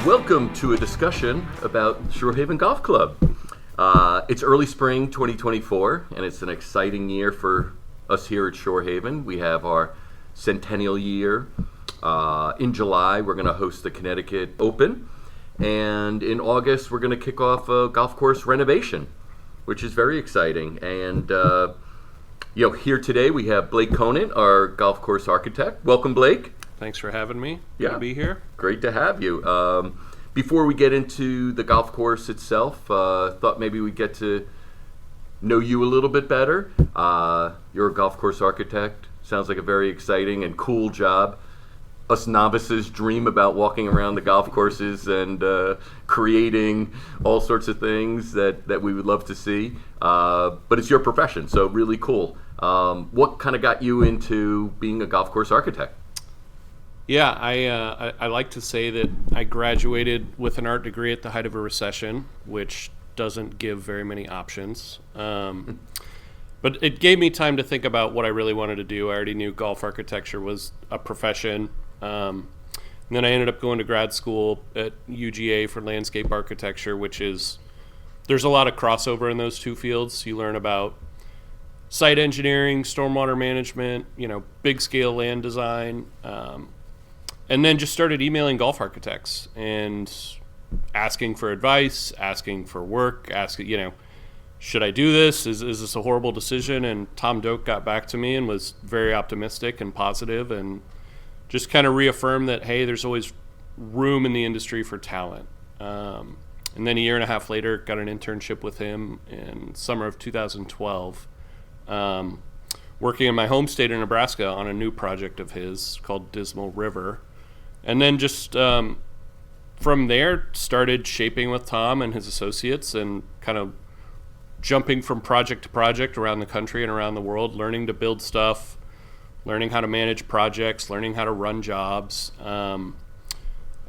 Welcome to a discussion about Shorehaven Golf Club. It's early spring 2024, and it's an exciting year for us here at Shorehaven. We have our centennial year. In July, we're going to host the Connecticut Open, and in August, we're going to kick off a golf course renovation, which is very exciting. And here today we have Blake Conant, our golf course architect. Welcome, Blake. Thanks for having me. Yeah. Good to be here. Great to have you. Before we get into the golf course itself, thought maybe we'd get to know you a little bit better. You're a golf course architect. Sounds like a very exciting and cool job. Us novices dream about walking around the golf courses and creating all sorts of things that we would love to see. But it's your profession, so really cool. What kind of got you into being a golf course architect? Yeah, I like to say that I graduated with an art degree at the height of a recession, which doesn't give very many options. But it gave me time to think about what I really wanted to do. I already knew golf architecture was a profession. And then I ended up going to grad school at UGA for landscape architecture, there's a lot of crossover in those two fields. You learn about site engineering, stormwater management, big scale land design, and then just started emailing golf architects and asking for advice, asking for work, asking, should I do this? Is this a horrible decision? And Tom Doak got back to me and was very optimistic and positive and just kind of reaffirmed that, hey, there's always room in the industry for talent. And then a year and a half later, got an internship with him in summer of 2012, working in my home state of Nebraska on a new project of his called Dismal River. And then just from there, started shaping with Tom and his associates and kind of jumping from project to project around the country and around the world, learning to build stuff, learning how to manage projects, learning how to run jobs. And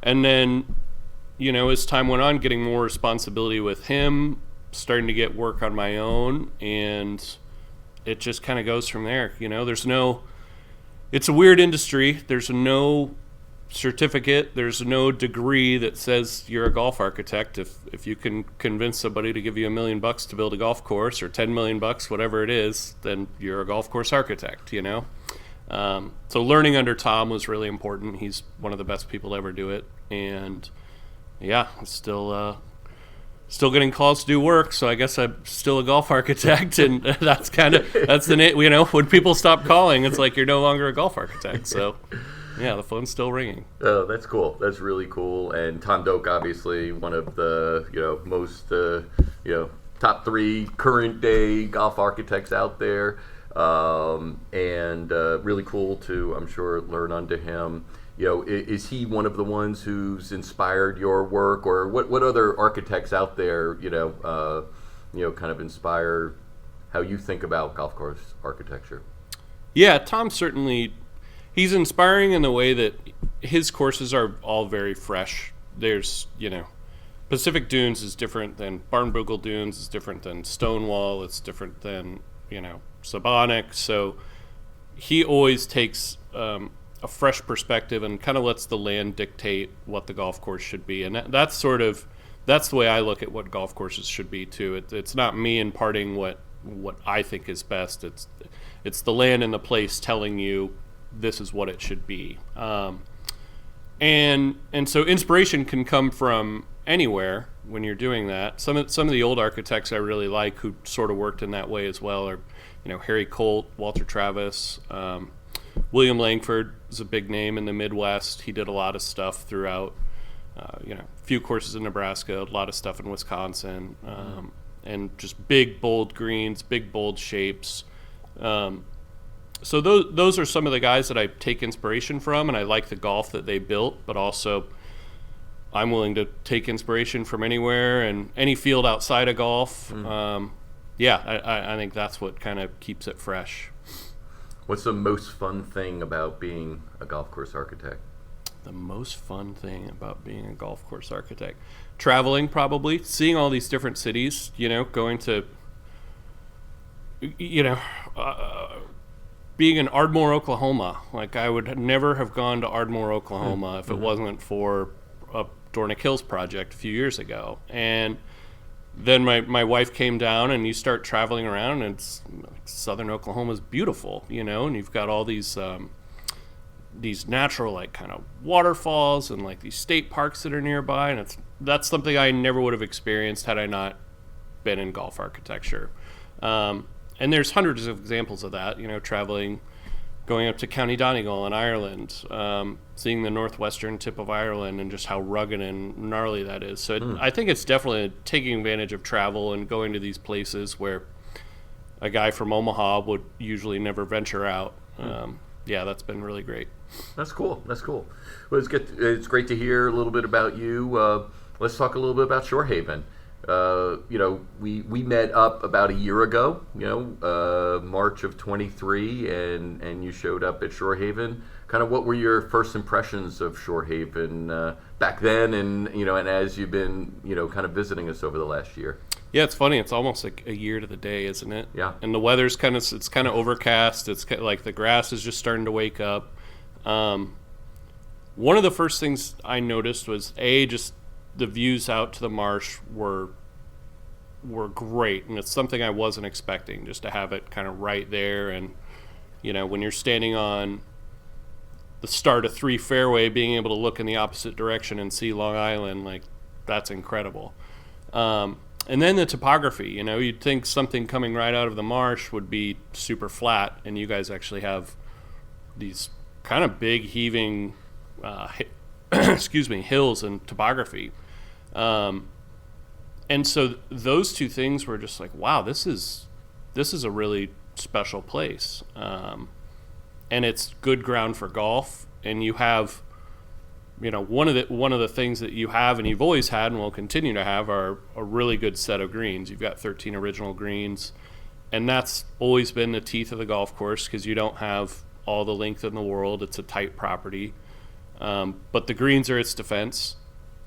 then, as time went on, getting more responsibility with him, starting to get work on my own, and it just kind of goes from there. It's a weird industry. There's no certificate, there's no degree that says you're a golf architect. If you can convince somebody to give you $1 million to build a golf course or $10 million, whatever it is, then you're a golf course architect, So learning under Tom was really important. He's one of the best people to ever do it. And yeah, still getting calls to do work, so I guess I'm still a golf architect, and that's when people stop calling, it's like you're no longer a golf architect. So yeah, the phone's still ringing. Oh, that's cool. That's really cool. And Tom Doak, obviously one of the most top 3 current day golf architects out there, and really cool to, I'm sure, learn under him. Is he one of the ones who's inspired your work, or what other architects out there, kind of inspire how you think about golf course architecture? Yeah, Tom certainly, he's inspiring in the way that his courses are all very fresh. There's, Pacific Dunes is different than Barnbougle Dunes, is different than Stonewall, it's different than, Sabonic. So he always takes a fresh perspective and kind of lets the land dictate what the golf course should be. And that's the way I look at what golf courses should be too. It's not me imparting what I think is best. It's the land and the place telling you this is what it should be. And so inspiration can come from anywhere when you're doing that. Some of the old architects I really like who sort of worked in that way as well are, Harry Colt, Walter Travis, William Langford is a big name in the Midwest. He did a lot of stuff throughout, a few courses in Nebraska, a lot of stuff in Wisconsin, and just big, bold greens, big, bold shapes. So those are some of the guys that I take inspiration from, and I like the golf that they built, but also I'm willing to take inspiration from anywhere and any field outside of golf. I think that's what kind of keeps it fresh. What's the most fun thing about being a golf course architect? The most fun thing about being a golf course architect? Traveling, probably. Seeing all these different cities, going to, being in Ardmore, Oklahoma. Like, I would never have gone to Ardmore, Oklahoma if it wasn't for a Dornick Hills project a few years ago. And then my wife came down, and you start traveling around, and it's, southern Oklahoma is beautiful, and you've got all these natural, like, kind of waterfalls and like these state parks that are nearby, and that's something I never would have experienced had I not been in golf architecture. And there's hundreds of examples of that, traveling, going up to County Donegal in Ireland, seeing the northwestern tip of Ireland and just how rugged and gnarly that is. So I think it's definitely taking advantage of travel and going to these places where a guy from Omaha would usually never venture out. Yeah, that's been really great. That's cool. Well, it's great to hear a little bit about you. Let's talk a little bit about Shorehaven. We met up about a year ago, March of 23, and you showed up at Shorehaven. Kind of what were your first impressions of Shorehaven back then, and as you've been, kind of visiting us over the last year? Yeah, it's funny. It's almost like a year to the day, isn't it? Yeah. And the weather's kind of overcast. It's like the grass is just starting to wake up. One of the first things I noticed was just the views out to the marsh were great, and it's something I wasn't expecting, just to have it kind of right there. And when you're standing on the start of 3 fairway, being able to look in the opposite direction and see Long Island, like, that's incredible. And then the topography, you'd think something coming right out of the marsh would be super flat, and you guys actually have these kind of big heaving hills and topography. And so those two things were just like, wow, this is a really special place. And it's good ground for golf. And you have, one of the things that you have and you've always had and will continue to have are a really good set of greens. You've got 13 original greens, and that's always been the teeth of the golf course, because you don't have all the length in the world. It's a tight property. But the greens are its defense,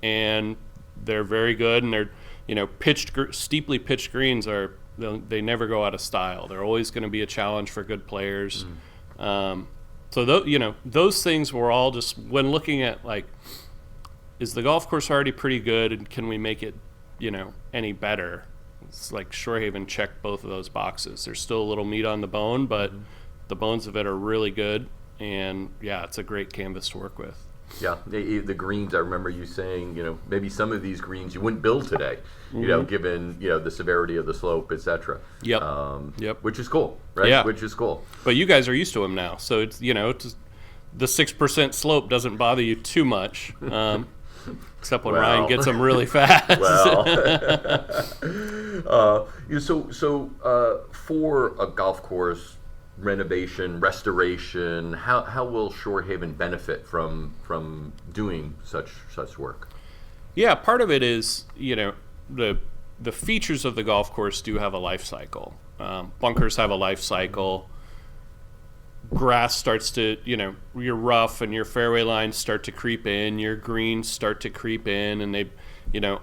and they're very good, and they're, steeply pitched greens they never go out of style. They're always going to be a challenge for good players. So those things were all just, when looking at, like, is the golf course already pretty good, and can we make it, any better? It's like Shorehaven checked both of those boxes. There's still a little meat on the bone, but the bones of it are really good, and yeah, it's a great canvas to work with. Yeah, the greens, I remember you saying, maybe some of these greens you wouldn't build today, given, the severity of the slope, etc. Yep. Which is cool, right? Yeah. Which is cool. But you guys are used to them now, so it's, the 6% slope doesn't bother you too much, except when Ryan gets them really fast. For a golf course renovation, restoration, how will Shorehaven benefit from doing such work? Yeah, part of it is, the features of the golf course do have a life cycle. Bunkers have a life cycle. Grass starts to, your rough and your fairway lines start to creep in, your greens start to creep in, and they,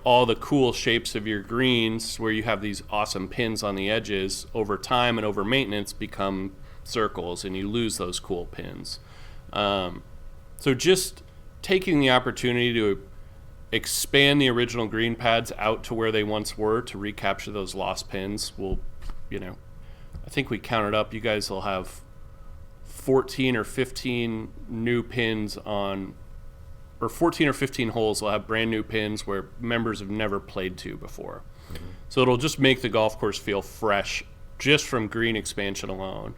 all the cool shapes of your greens where you have these awesome pins on the edges, over time and over maintenance become circles, and you lose those cool pins. So just taking the opportunity to expand the original green pads out to where they once were to recapture those lost pins will, I think we counted up, you guys will have 14 or 15 new pins on, or 14 or 15 holes will have brand new pins where members have never played to before. So it'll just make the golf course feel fresh just from green expansion alone.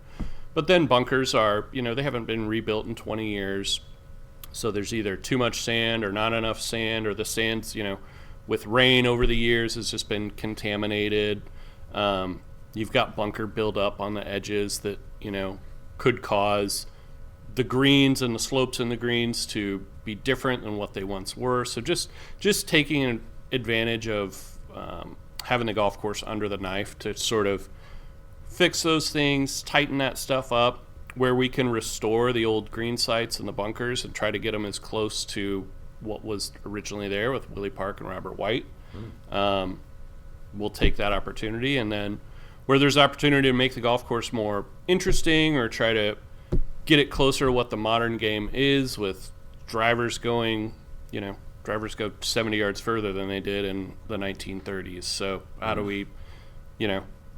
But then bunkers are, they haven't been rebuilt in 20 years. So there's either too much sand or not enough sand, or the sand's, with rain over the years has just been contaminated. You've got bunker buildup on the edges that, could cause the greens and the slopes in the greens to be different than what they once were. So just taking advantage of having the golf course under the knife to sort of fix those things, tighten that stuff up, where we can restore the old green sites and the bunkers and try to get them as close to what was originally there with Willie Park and Robert White. We'll take that opportunity, and then where there's opportunity to make the golf course more interesting or try to get it closer to what the modern game is, with drivers going, drivers go 70 yards further than they did in the 1930s. So how do we,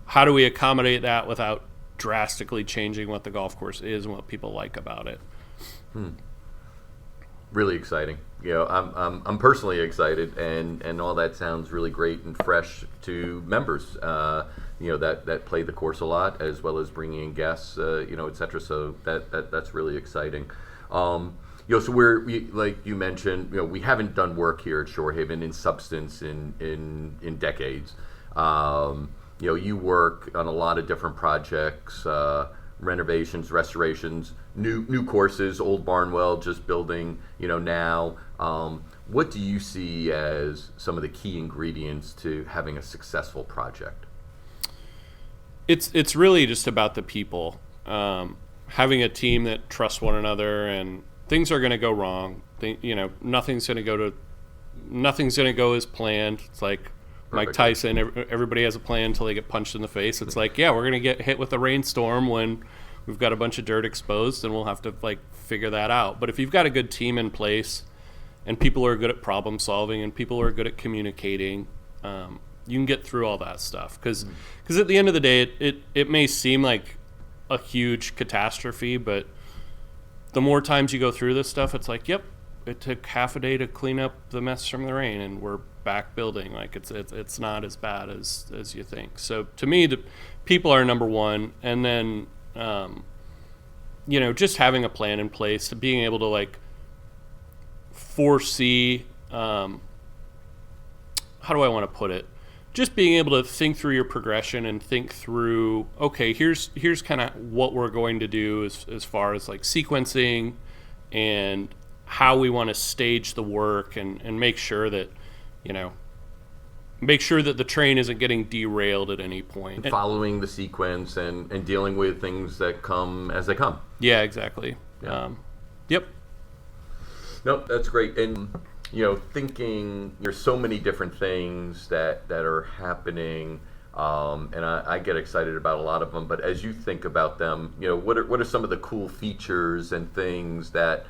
how do we accommodate that without drastically changing what the golf course is and what people like about it? Really exciting. I'm personally excited, and all that sounds really great and fresh to members. That play the course a lot, as well as bringing in guests, et cetera. So that's really exciting. So like you mentioned, we haven't done work here at Shorehaven in substance in decades. You work on a lot of different projects, renovations, restorations, new courses, Old Barnwell just building, now. What do you see as some of the key ingredients to having a successful project? It's really just about the people. Having a team that trusts one another, and things are going to go wrong. Nothing's going to go as planned. It's like Mike Tyson, everybody has a plan until they get punched in the face. It's like, we're going to get hit with a rainstorm when we've got a bunch of dirt exposed, and we'll have to figure that out. But if you've got a good team in place, and people are good at problem solving, and people are good at communicating, you can get through all that stuff. Because at the end of the day, it may seem like a huge catastrophe, but the more times you go through this stuff, it's like, yep, it took half a day to clean up the mess from the rain, and we're back building. It's not as bad as you think. So to me, the people are number one, and then just having a plan in place, being able to foresee, how do I want to put it? Just being able to think through your progression and think through, okay, here's kind of what we're going to do as far as sequencing and how we want to stage the work, and make sure that the train isn't getting derailed at any point. Following the sequence and dealing with things that come as they come. Yeah, exactly. Yeah. Yep. No, that's great. And thinking there's so many different things that are happening, and I get excited about a lot of them. But as you think about them, what are some of the cool features and things that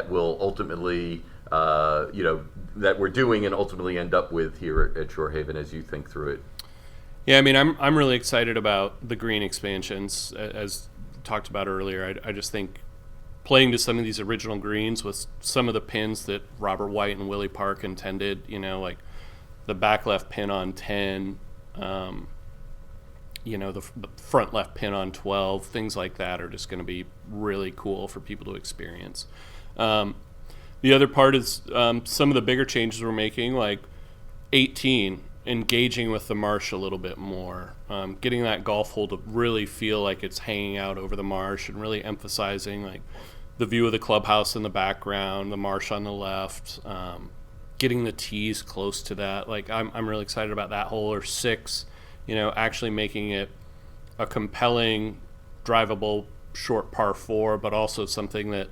will ultimately, that we're doing and ultimately end up with here at Shorehaven as you think through it? Yeah, I mean, I'm really excited about the green expansions, as talked about earlier. I just think playing to some of these original greens with some of the pins that Robert White and Willie Park intended, like the back left pin on 10, the front left pin on 12, things like that are just going to be really cool for people to experience. The other part is some of the bigger changes we're making, like 18, engaging with the marsh a little bit more, getting that golf hole to really feel like it's hanging out over the marsh, and really emphasizing the view of the clubhouse in the background, the marsh on the left, getting the tees close to that. I'm really excited about that hole, or 6, actually making it a compelling, drivable short par 4, but also something that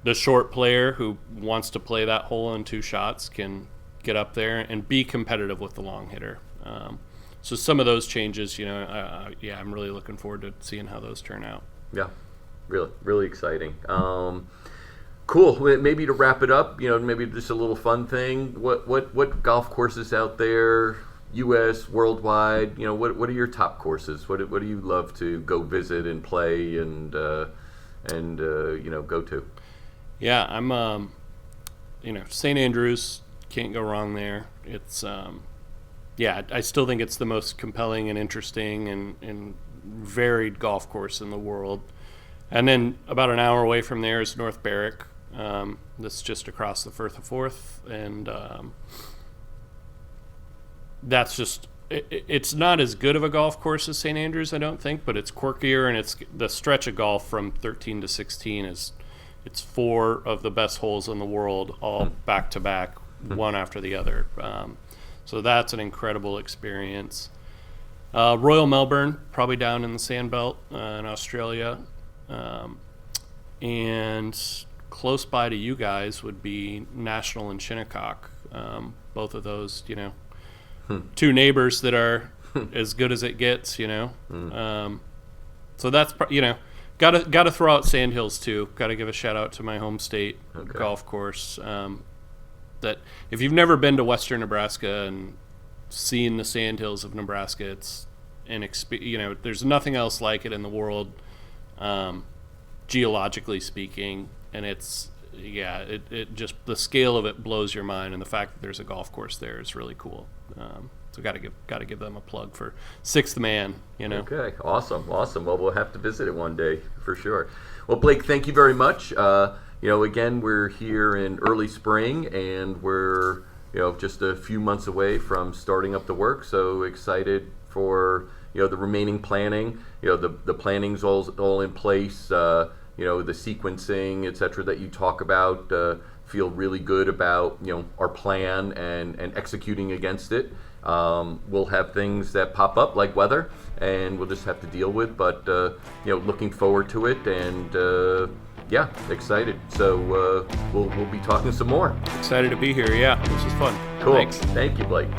the short player who wants to play that hole in 2 shots can get up there and be competitive with the long hitter. So some of those changes, I'm really looking forward to seeing how those turn out. Yeah, really exciting. Cool. Maybe to wrap it up, maybe just a little fun thing. What golf courses out there, U.S., worldwide? What are your top courses? What do you love to go visit and play and go to? Yeah, I'm, St. Andrews, can't go wrong there. It's, I still think it's the most compelling and interesting and varied golf course in the world. And then about an hour away from there is North Berwick. That's just across the Firth of Forth. And that's just, it's not as good of a golf course as St. Andrews, I don't think, but it's quirkier, and it's the stretch of golf from 13 to 16 it's 4 of the best holes in the world, all back to back, one after the other. So that's an incredible experience. Royal Melbourne, probably down in the Sandbelt in Australia. And close by to you guys would be National and Shinnecock. Both of those, 2 neighbors that are as good as it gets, So that's, Got to throw out Sandhills too. Got to give a shout out to my home state golf course. that if you've never been to western Nebraska and seen the sandhills of Nebraska, it's there's nothing else like it in the world, geologically speaking, and it just, the scale of it blows your mind, and the fact that there's a golf course there is really cool. So got to give them a plug for Sixth Man. Okay, awesome. Well, we'll have to visit it one day for sure. Well, Blake, thank you very much. Again, we're here in early spring, and we're just a few months away from starting up the work. So excited for the remaining planning. The planning's all in place. The sequencing, etc., that you talk about. Feel really good about our plan and executing against it. We'll have things that pop up like weather, and we'll just have to deal with. But looking forward to it, and excited. So we'll be talking some more. Excited to be here. Yeah, this was fun. Cool. Thanks. Thank you, Blake.